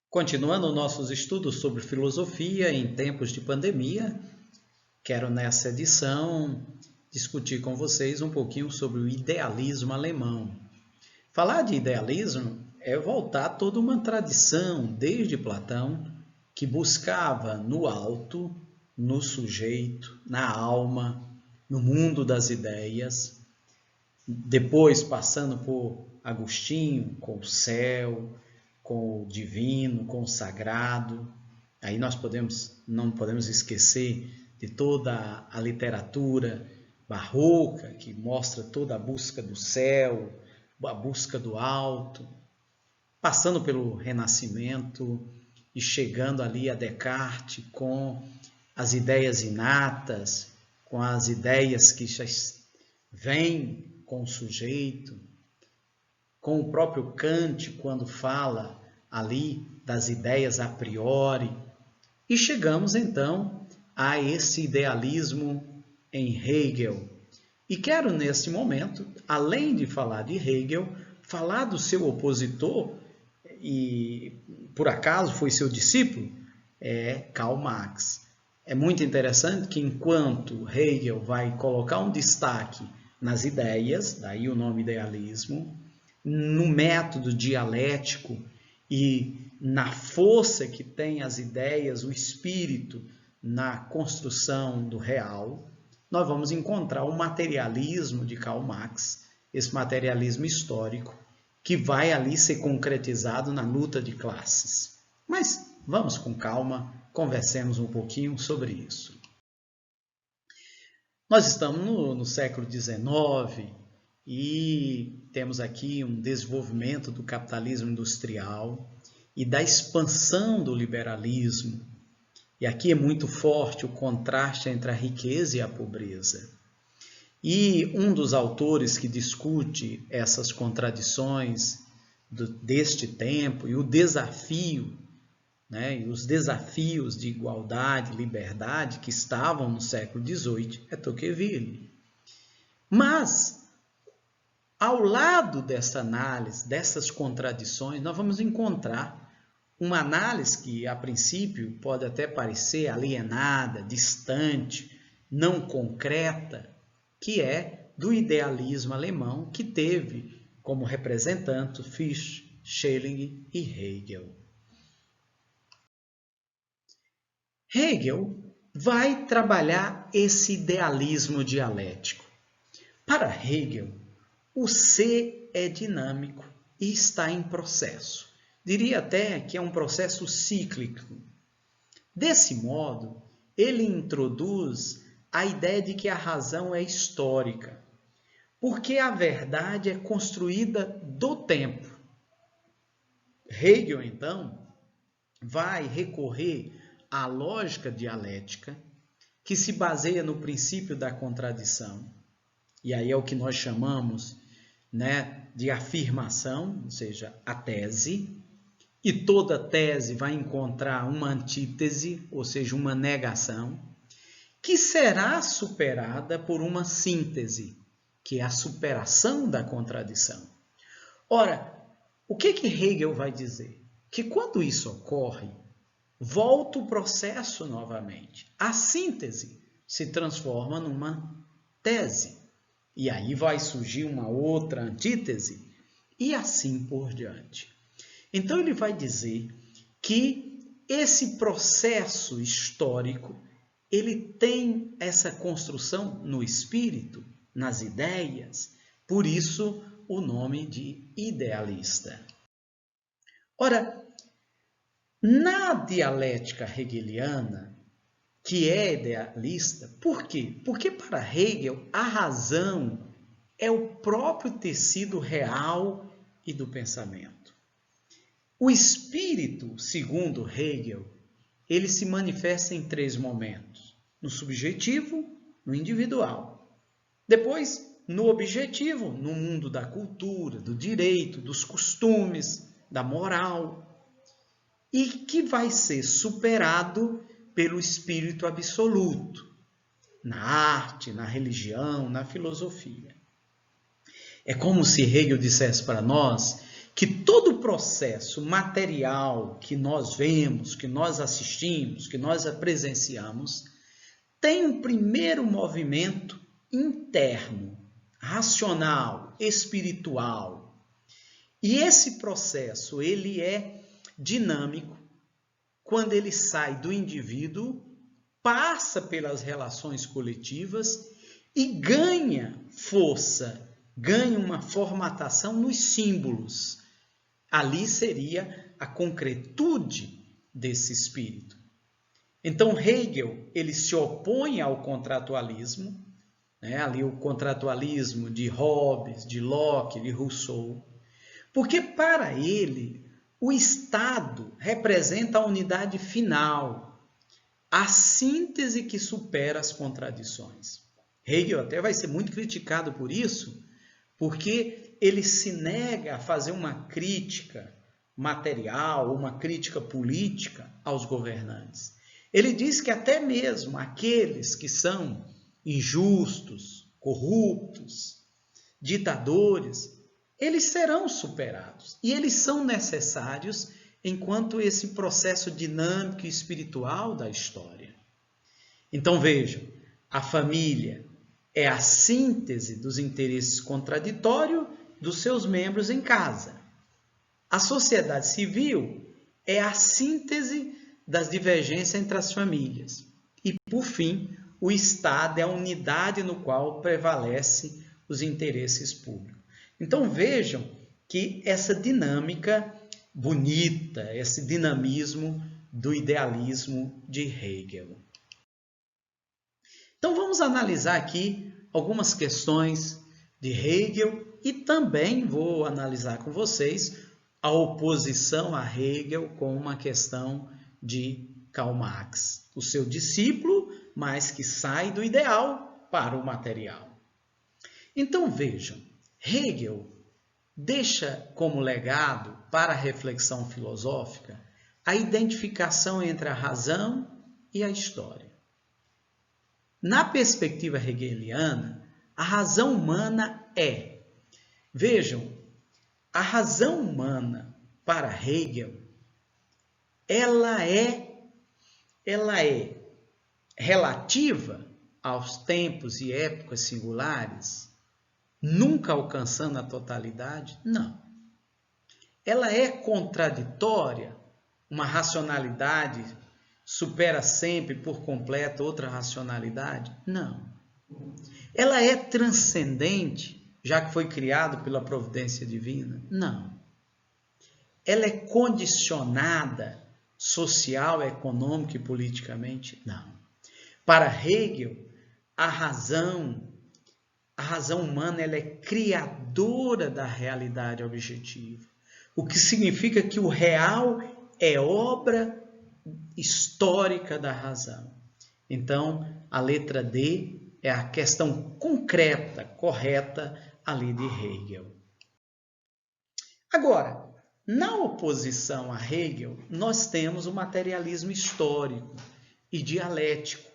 Continuando nossos estudos sobre filosofia em tempos de pandemia, quero nessa edição discutir com vocês um pouquinho sobre o idealismo alemão. Falar de idealismo é voltar toda uma tradição, desde Platão, que buscava no alto, no sujeito, na alma, no mundo das ideias, depois passando por Agostinho, com o céu, com o divino, com o sagrado. Aí não podemos esquecer de toda a literatura barroca, que mostra toda a busca do céu, a busca do alto, passando pelo Renascimento e chegando ali a Descartes com as ideias inatas, com as ideias que já vêm com o sujeito, com o próprio Kant, quando fala ali das ideias a priori, e chegamos então a esse idealismo em Hegel. E quero nesse momento, além de falar de Hegel, falar do seu opositor, e por acaso foi seu discípulo, Karl Marx. É muito interessante que enquanto Hegel vai colocar um destaque nas ideias, daí o nome idealismo, no método dialético e na força que tem as ideias, o espírito na construção do real, nós vamos encontrar o materialismo de Karl Marx, esse materialismo histórico, que vai ali ser concretizado na luta de classes. Mas vamos com calma, conversemos um pouquinho sobre isso. Nós estamos no século XIX e temos aqui um desenvolvimento do capitalismo industrial e da expansão do liberalismo. E aqui é muito forte o contraste entre a riqueza e a pobreza. E um dos autores que discute essas contradições deste tempo e o desafio, e os desafios de igualdade e liberdade que estavam no século XVIII é Tocqueville. Mas, ao lado dessa análise, dessas contradições, nós vamos encontrar uma análise que, a princípio, pode até parecer alienada, distante, não concreta, que é do idealismo alemão, que teve como representante Fichte, Schelling e Hegel. Hegel vai trabalhar esse idealismo dialético. Para Hegel, o ser é dinâmico e está em processo. Diria até que é um processo cíclico. Desse modo, ele introduz a ideia de que a razão é histórica, porque a verdade é construída do tempo. Hegel, então, vai recorrer à lógica dialética, que se baseia no princípio da contradição, e aí é o que nós chamamos de afirmação, ou seja, a tese, e toda tese vai encontrar uma antítese, ou seja, uma negação, que será superada por uma síntese, que é a superação da contradição. Ora, o que Hegel vai dizer? Que quando isso ocorre, volta o processo novamente. A síntese se transforma numa tese. E aí vai surgir uma outra antítese e assim por diante. Então ele vai dizer que esse processo histórico, ele tem essa construção no espírito, nas ideias, por isso o nome de idealista. Ora, na dialética hegeliana, que é idealista, por quê? Porque para Hegel a razão é o próprio tecido real e do pensamento. O espírito, segundo Hegel, ele se manifesta em 3 momentos: no subjetivo, no individual. Depois, no objetivo, no mundo da cultura, do direito, dos costumes, da moral. E que vai ser superado pelo espírito absoluto, na arte, na religião, na filosofia. É como se Hegel dissesse para nós que todo o processo material que nós vemos, que nós assistimos, que nós presenciamos, tem um primeiro movimento interno, racional, espiritual. E esse processo, ele é dinâmico quando ele sai do indivíduo, passa pelas relações coletivas e ganha força, ganha uma formatação nos símbolos. Ali seria a concretude desse espírito. Então Hegel, ele se opõe ao contratualismo, ali o contratualismo de Hobbes, de Locke, de Rousseau, porque para ele o Estado representa a unidade final, a síntese que supera as contradições. Hegel até vai ser muito criticado por isso, porque ele se nega a fazer uma crítica material, uma crítica política aos governantes. Ele diz que até mesmo aqueles que são injustos, corruptos, ditadores, eles serão superados. E eles são necessários enquanto esse processo dinâmico e espiritual da história. Então vejam, a família é a síntese dos interesses contraditórios dos seus membros em casa. A sociedade civil é a síntese das divergências entre as famílias. E, por fim, o Estado é a unidade no qual prevalece os interesses públicos. Então vejam que essa dinâmica bonita, esse dinamismo do idealismo de Hegel. Então vamos analisar aqui algumas questões de Hegel e também vou analisar com vocês a oposição a Hegel com uma questão de Karl Marx, o seu discípulo, mas que sai do ideal para o material. Então vejam, Hegel deixa como legado para a reflexão filosófica a identificação entre a razão e a história. Na perspectiva hegeliana, a razão humana vejam, a razão humana para Hegel, ela é relativa aos tempos e épocas singulares, nunca alcançando a totalidade? Não. Ela é contraditória, uma racionalidade supera sempre por completo outra racionalidade? Não. Ela é transcendente, já que foi criado pela providência divina? Não. Ela é condicionada social, econômica e politicamente? Não. Para Hegel, a razão humana ela é criadora da realidade objetiva, o que significa que o real é obra histórica da razão. Então, a letra D é a questão concreta, correta ali de Hegel. Agora, na oposição a Hegel, nós temos o materialismo histórico e dialético,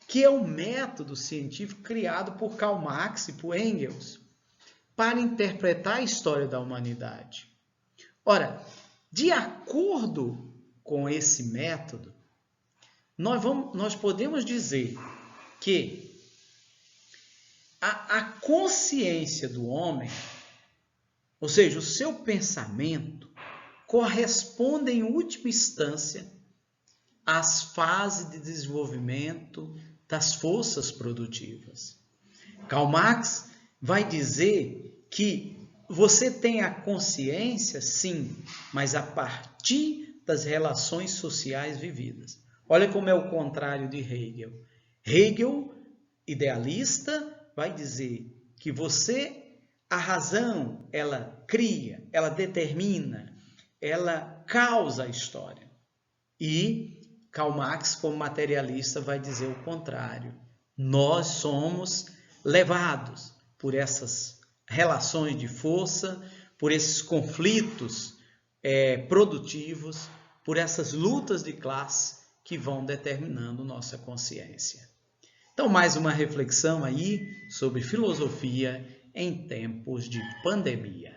que é um método científico criado por Karl Marx e por Engels para interpretar a história da humanidade. Ora, de acordo com esse método, nós podemos dizer que a consciência do homem, ou seja, o seu pensamento, corresponde em última instância às fases de desenvolvimento das forças produtivas. Karl Marx vai dizer que você tem a consciência, sim, mas a partir das relações sociais vividas. Olha como é o contrário de Hegel. Hegel, idealista, vai dizer que a razão, ela cria, ela determina, ela causa a história. E Karl Marx, como materialista, vai dizer o contrário. Nós somos levados por essas relações de força, por esses conflitos produtivos, por essas lutas de classe que vão determinando nossa consciência. Então, mais uma reflexão aí sobre filosofia em tempos de pandemia.